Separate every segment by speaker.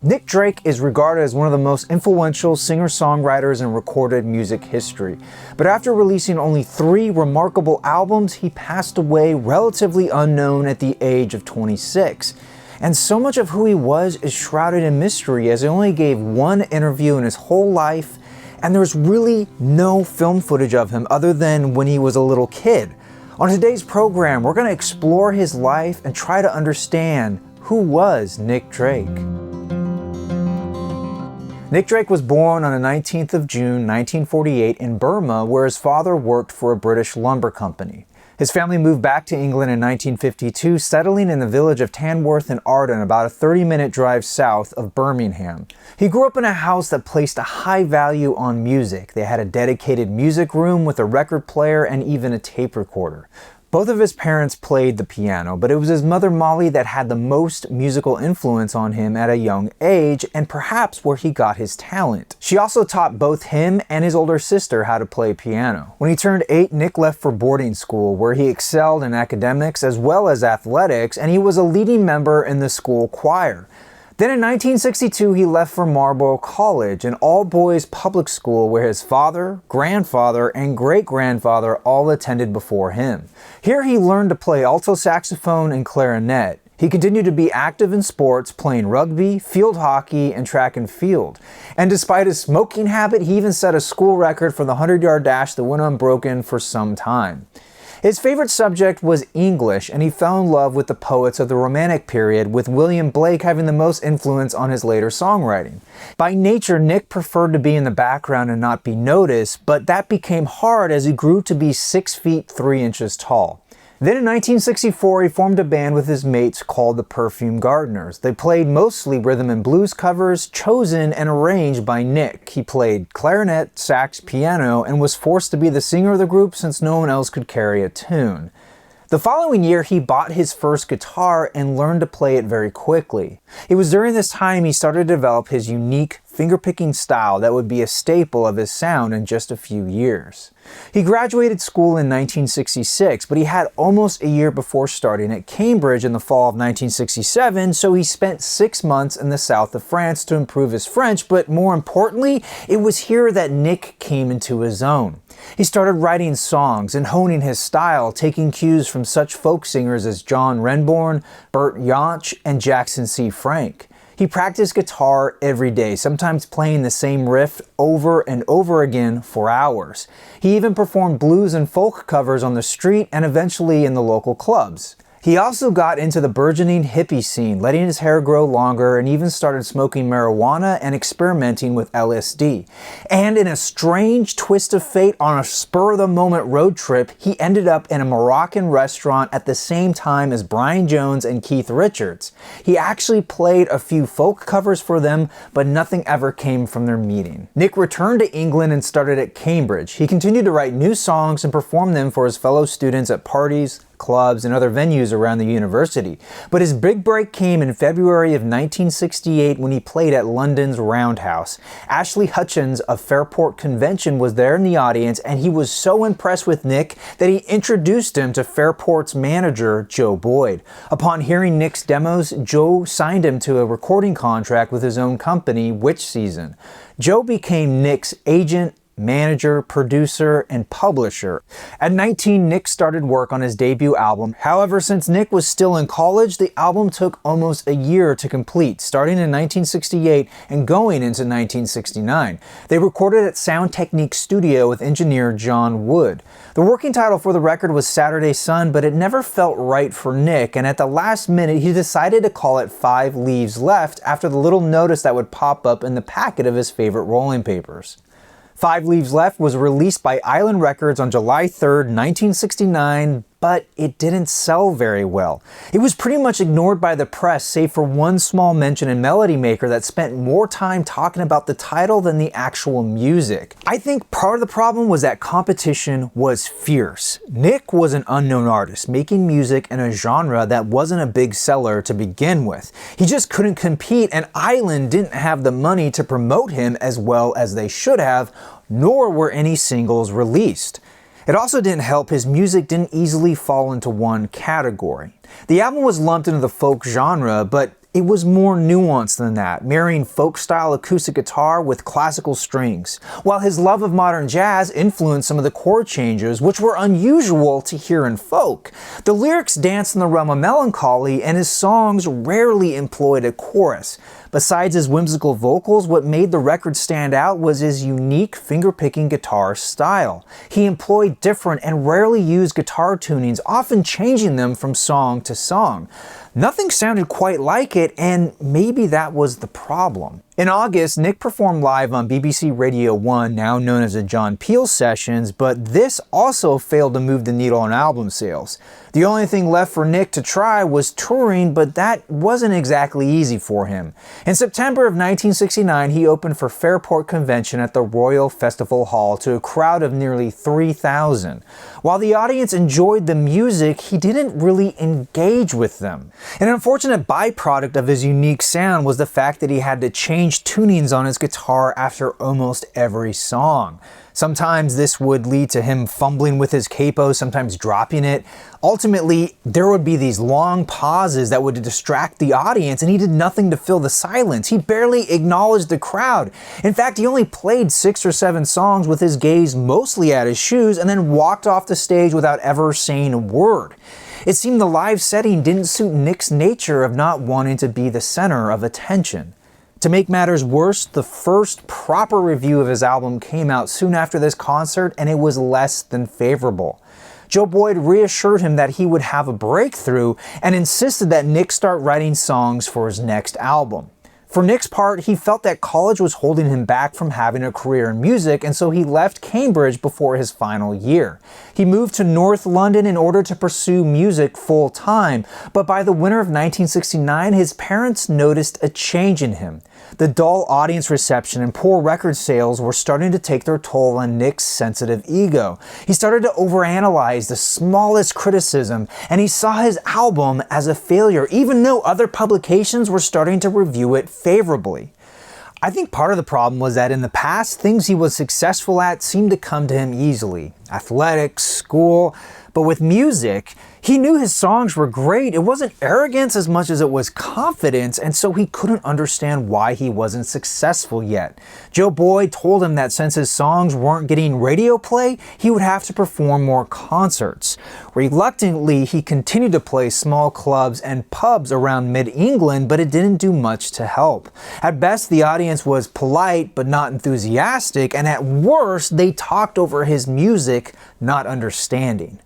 Speaker 1: Nick Drake is regarded as one of the most influential singer-songwriters in recorded music history, but after releasing only 3 remarkable albums, he passed away relatively unknown at the age of 26. And so much of who he was is shrouded in mystery, as he only gave 1 interview in his whole life, and there's really no film footage of him other than when he was a little kid. On today's program, we're going to explore his life and try to understand who was Nick Drake. Nick Drake was born on the 19th of June 1948 in Burma, where his father worked for a British lumber company. His family moved back to England in 1952, settling in the village of Tamworth in Arden, about a 30-minute drive south of Birmingham. He grew up in a house that placed a high value on music. They had a dedicated music room with a record player and even a tape recorder. Both of his parents played the piano, but it was his mother Molly that had the most musical influence on him at a young age, and perhaps where he got his talent. She also taught both him and his older sister how to play piano. When he turned 8, Nick left for boarding school, where he excelled in academics as well as athletics, and he was a leading member in the school choir. Then in 1962, he left for Marlborough College, an all-boys public school where his father, grandfather, and great-grandfather all attended before him. Here he learned to play alto saxophone and clarinet. He continued to be active in sports, playing rugby, field hockey, and track and field. And despite his smoking habit, he even set a school record for the 100-yard dash that went unbroken for some time. His favorite subject was English, and he fell in love with the poets of the Romantic period, with William Blake having the most influence on his later songwriting. By nature, Nick preferred to be in the background and not be noticed, but that became hard as he grew to be 6 feet 3 inches tall. Then in 1964, he formed a band with his mates called the Perfume Gardeners. They played mostly rhythm and blues covers, chosen and arranged by Nick. He played clarinet, sax, piano, and was forced to be the singer of the group since no one else could carry a tune. The following year, he bought his first guitar and learned to play it very quickly. It was during this time he started to develop his unique finger-picking style that would be a staple of his sound in just a few years. He graduated school in 1966, but he had almost a year before starting at Cambridge in the fall of 1967, so he spent 6 months in the south of France to improve his French, but more importantly, it was here that Nick came into his own. He started writing songs and honing his style, taking cues from such folk singers as John Renbourn, Bert Jansch, and Jackson C. Frank. He practiced guitar every day, sometimes playing the same riff over and over again for hours. He even performed blues and folk covers on the street and eventually in the local clubs. He also got into the burgeoning hippie scene, letting his hair grow longer, and even started smoking marijuana and experimenting with LSD. And in a strange twist of fate, on a spur-of-the-moment road trip, he ended up in a Moroccan restaurant at the same time as Brian Jones and Keith Richards. He actually played a few folk covers for them, but nothing ever came from their meeting. Nick returned to England and started at Cambridge. He continued to write new songs and perform them for his fellow students at parties, clubs, and other venues around the university. But his big break came in February of 1968 when he played at London's Roundhouse. Ashley Hutchins of Fairport Convention was there in the audience, and he was so impressed with Nick that he introduced him to Fairport's manager, Joe Boyd. Upon hearing Nick's demos, Joe signed him to a recording contract with his own company, Witch Season. Joe became Nick's agent, manager, producer, and publisher. At 19, Nick started work on his debut album. However, since Nick was still in college, the album took almost a year to complete, starting in 1968 and going into 1969. They recorded at Sound Technique Studio with engineer John Wood. The working title for the record was Saturday Sun, but it never felt right for Nick, and at the last minute, he decided to call it 5 Leaves Left after the little notice that would pop up in the packet of his favorite rolling papers. 5 Leaves Left was released by Island Records on July 3rd, 1969, but it didn't sell very well. It was pretty much ignored by the press, save for one small mention in Melody Maker that spent more time talking about the title than the actual music. I think part of the problem was that competition was fierce. Nick was an unknown artist, making music in a genre that wasn't a big seller to begin with. He just couldn't compete, and Island didn't have the money to promote him as well as they should have, nor were any singles released. It also didn't help his music didn't easily fall into one category. The album was lumped into the folk genre, but it was more nuanced than that, marrying folk-style acoustic guitar with classical strings, while his love of modern jazz influenced some of the chord changes, which were unusual to hear in folk. The lyrics danced in the realm of melancholy, and his songs rarely employed a chorus. Besides his whimsical vocals, what made the record stand out was his unique finger-picking guitar style. He employed different and rarely used guitar tunings, often changing them from song to song. Nothing sounded quite like it, and maybe that was the problem. In August, Nick performed live on BBC Radio 1, now known as the John Peel Sessions, but this also failed to move the needle on album sales. The only thing left for Nick to try was touring, but that wasn't exactly easy for him. In September of 1969, he opened for Fairport Convention at the Royal Festival Hall to a crowd of nearly 3,000. While the audience enjoyed the music, he didn't really engage with them. An unfortunate byproduct of his unique sound was the fact that he had to change tunings on his guitar after almost every song. Sometimes this would lead to him fumbling with his capo, sometimes dropping it. Ultimately, there would be these long pauses that would distract the audience, and he did nothing to fill the silence. He barely acknowledged the crowd. In fact, he only played 6 or 7 songs with his gaze mostly at his shoes and then walked off the stage without ever saying a word. It seemed the live setting didn't suit Nick's nature of not wanting to be the center of attention. To make matters worse, the first proper review of his album came out soon after this concert, and it was less than favorable. Joe Boyd reassured him that he would have a breakthrough and insisted that Nick start writing songs for his next album. For Nick's part, he felt that college was holding him back from having a career in music, and so he left Cambridge before his final year. He moved to North London in order to pursue music full-time, but by the winter of 1969, his parents noticed a change in him. The dull audience reception and poor record sales were starting to take their toll on Nick's sensitive ego. He started to overanalyze the smallest criticism, and he saw his album as a failure, even though other publications were starting to review it favorably. I think part of the problem was that in the past, things he was successful at seemed to come to him easily. Athletics, school, but with music, he knew his songs were great. It wasn't arrogance as much as it was confidence, and so he couldn't understand why he wasn't successful yet. Joe Boyd told him that since his songs weren't getting radio play, he would have to perform more concerts. Reluctantly, he continued to play small clubs and pubs around mid-England, but it didn't do much to help. At best, the audience was polite but not enthusiastic, and at worst, they talked over his music, not understanding.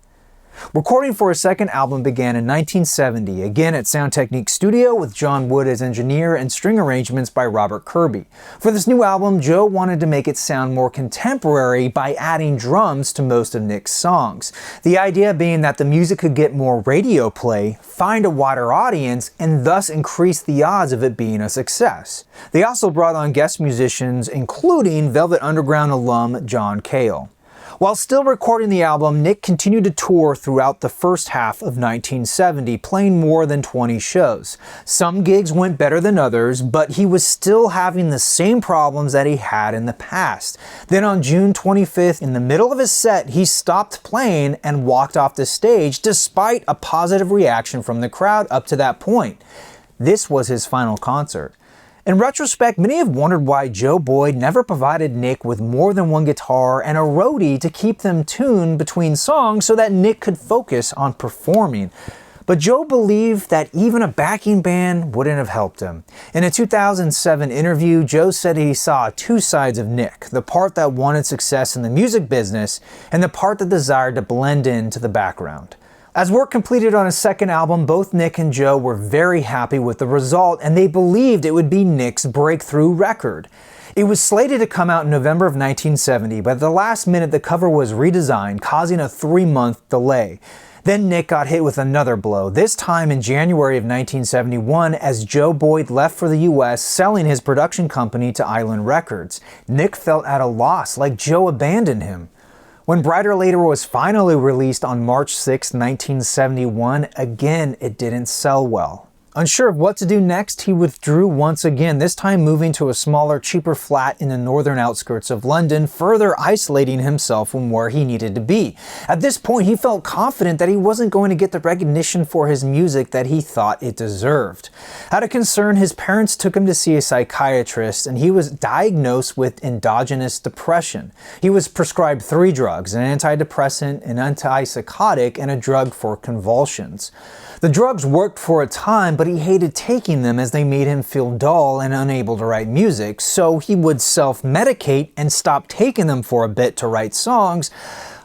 Speaker 1: Recording for his second album began in 1970, again at Sound Technique Studio with John Wood as engineer and string arrangements by Robert Kirby. For this new album, Joe wanted to make it sound more contemporary by adding drums to most of Nick's songs. The idea being that the music could get more radio play, find a wider audience, and thus increase the odds of it being a success. They also brought on guest musicians, including Velvet Underground alum John Cale. While still recording the album, Nick continued to tour throughout the first half of 1970, playing more than 20 shows. Some gigs went better than others, but he was still having the same problems that he had in the past. Then on June 25th, in the middle of his set, he stopped playing and walked off the stage despite a positive reaction from the crowd up to that point. This was his final concert. In retrospect, many have wondered why Joe Boyd never provided Nick with more than one guitar and a roadie to keep them tuned between songs so that Nick could focus on performing. But Joe believed that even a backing band wouldn't have helped him. In a 2007 interview, Joe said he saw two sides of Nick, the part that wanted success in the music business and the part that desired to blend into the background. As work completed on his second album, both Nick and Joe were very happy with the result, and they believed it would be Nick's breakthrough record. It was slated to come out in November of 1970, but at the last minute the cover was redesigned, causing a 3-month delay. Then Nick got hit with another blow, this time in January of 1971 as Joe Boyd left for the US, selling his production company to Island Records. Nick felt at a loss, like Joe abandoned him. When Bryter Layter was finally released on March 6, 1971, again it didn't sell well. Unsure of what to do next, he withdrew once again, this time moving to a smaller, cheaper flat in the northern outskirts of London, further isolating himself from where he needed to be. At this point, he felt confident that he wasn't going to get the recognition for his music that he thought it deserved. Out of concern, his parents took him to see a psychiatrist, and he was diagnosed with endogenous depression. He was prescribed 3 drugs, an antidepressant, an antipsychotic, and a drug for convulsions. The drugs worked for a time, but he hated taking them as they made him feel dull and unable to write music, so he would self-medicate and stop taking them for a bit to write songs,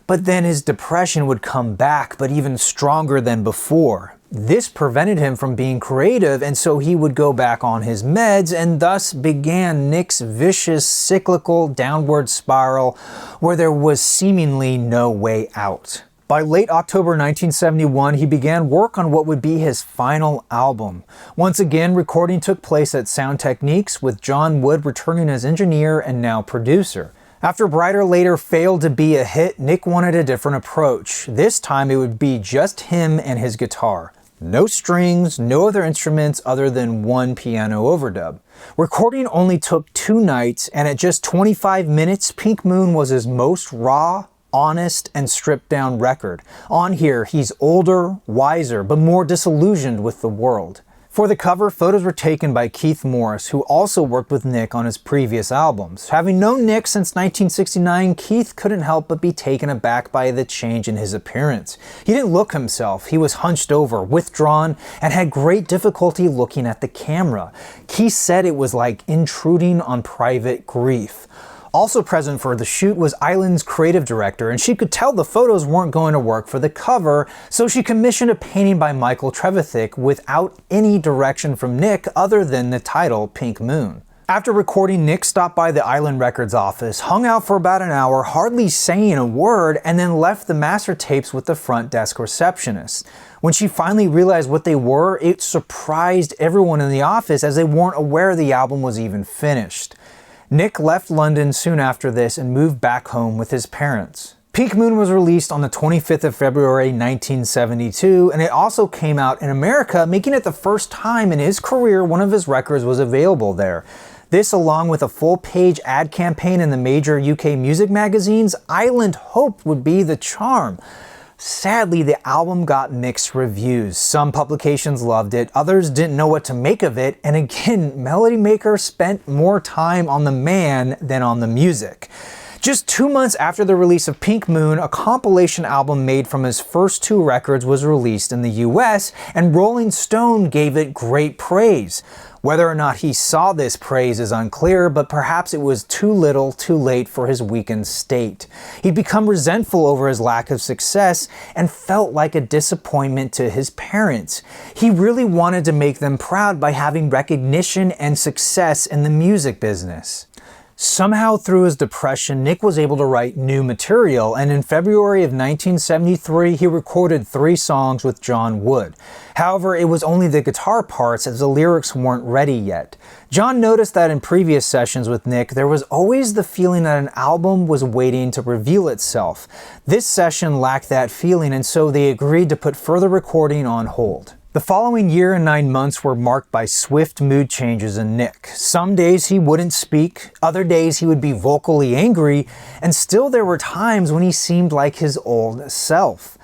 Speaker 1: but then his depression would come back, but even stronger than before. This prevented him from being creative, and so he would go back on his meds, and thus began Nick's vicious, cyclical downward spiral where there was seemingly no way out. By late October 1971, he began work on what would be his final album. Once again, recording took place at Sound Techniques, with John Wood returning as engineer and now producer. After Bryter Layter failed to be a hit, Nick wanted a different approach. This time it would be just him and his guitar. No strings, no other instruments other than one piano overdub. Recording only took 2 nights, and at just 25 minutes, Pink Moon was his most raw, honest, and stripped down record. On here, he's older, wiser, but more disillusioned with the world. For the cover, photos were taken by Keith Morris, who also worked with Nick on his previous albums. Having known Nick since 1969, Keith couldn't help but be taken aback by the change in his appearance. He didn't look himself. He was hunched over, withdrawn, and had great difficulty looking at the camera. Keith said it was like intruding on private grief. Also present for the shoot was Island's creative director, and she could tell the photos weren't going to work for the cover, so she commissioned a painting by Michael Trevithick without any direction from Nick other than the title Pink Moon. After recording, Nick stopped by the Island Records office, hung out for about an hour, hardly saying a word, and then left the master tapes with the front desk receptionist. When she finally realized what they were, it surprised everyone in the office as they weren't aware the album was even finished. Nick left London soon after this and moved back home with his parents. Pink Moon was released on the 25th of February 1972, and it also came out in America, making it the first time in his career one of his records was available there. This, along with a full-page ad campaign in the major UK music magazines, Island hoped would be the charm. Sadly, the album got mixed reviews. Some publications loved it, others didn't know what to make of it, and again, Melody Maker spent more time on the man than on the music. Just 2 months after the release of Pink Moon, a compilation album made from his first 2 records was released in the US, and Rolling Stone gave it great praise. Whether or not he saw this praise is unclear, but perhaps it was too little, too late for his weakened state. He'd become resentful over his lack of success and felt like a disappointment to his parents. He really wanted to make them proud by having recognition and success in the music business. Somehow through his depression, Nick was able to write new material, and in February of 1973, he recorded 3 songs with John Wood. However, it was only the guitar parts as the lyrics weren't ready yet. John noticed that in previous sessions with Nick, there was always the feeling that an album was waiting to reveal itself. This session lacked that feeling, and so they agreed to put further recording on hold. The following year and 9 months were marked by swift mood changes in Nick. Some days he wouldn't speak, other days he would be vocally angry, and still there were times when he seemed like his old self.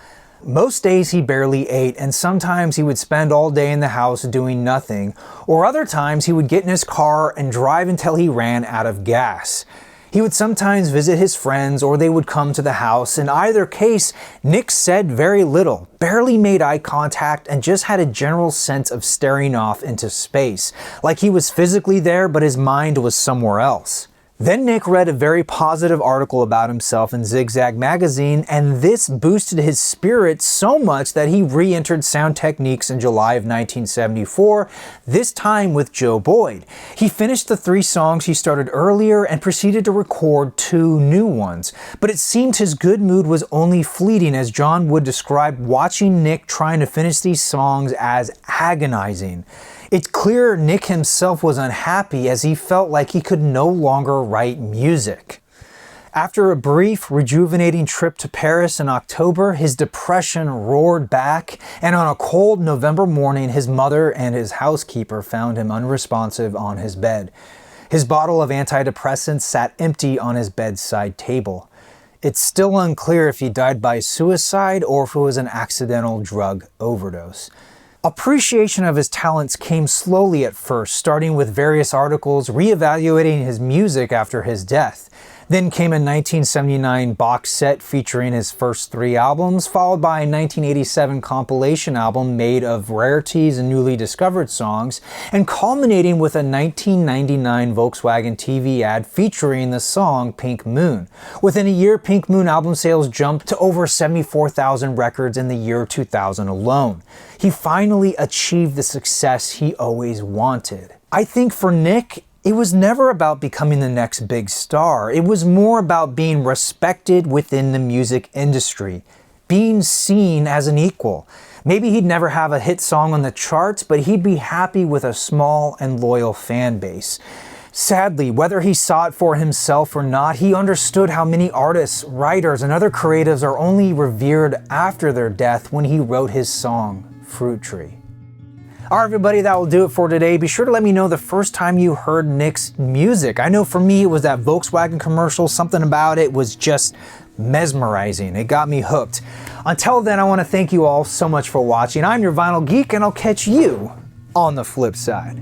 Speaker 1: Most days he barely ate, and sometimes he would spend all day in the house doing nothing, or other times he would get in his car and drive until he ran out of gas. He would sometimes visit his friends, or they would come to the house. In either case, Nick said very little, barely made eye contact, and just had a general sense of staring off into space, like he was physically there but his mind was somewhere else. Then Nick read a very positive article about himself in Zigzag magazine, and this boosted his spirits so much that he re-entered Sound Techniques in July of 1974, this time with Joe Boyd. He finished the 3 songs he started earlier and proceeded to record 2 new ones. But it seemed his good mood was only fleeting, as John Wood described watching Nick trying to finish these songs as agonizing. It's clear Nick himself was unhappy as he felt like he could no longer write music. After a brief, rejuvenating trip to Paris in October, his depression roared back, and on a cold November morning, his mother and his housekeeper found him unresponsive on his bed. His bottle of antidepressants sat empty on his bedside table. It's still unclear if he died by suicide or if it was an accidental drug overdose. Appreciation of his talents came slowly at first, starting with various articles reevaluating his music after his death. Then came a 1979 box set featuring his first 3 albums, followed by a 1987 compilation album made of rarities and newly discovered songs, and culminating with a 1999 Volkswagen TV ad featuring the song Pink Moon. Within a year, Pink Moon album sales jumped to over 74,000 records in the year 2000 alone. He finally achieved the success he always wanted. I think for Nick, it was never about becoming the next big star. It was more about being respected within the music industry, being seen as an equal. Maybe he'd never have a hit song on the charts, but he'd be happy with a small and loyal fan base. Sadly, whether he saw it for himself or not, he understood how many artists, writers, and other creatives are only revered after their death when he wrote his song, Fruit Tree. Alright everybody, that will do it for today. Be sure to let me know the first time you heard Nick's music. I know for me it was that Volkswagen commercial. Something about it was just mesmerizing. It got me hooked. Until then, I want to thank you all so much for watching. I'm your Vinyl Geek, and I'll catch you on the flip side.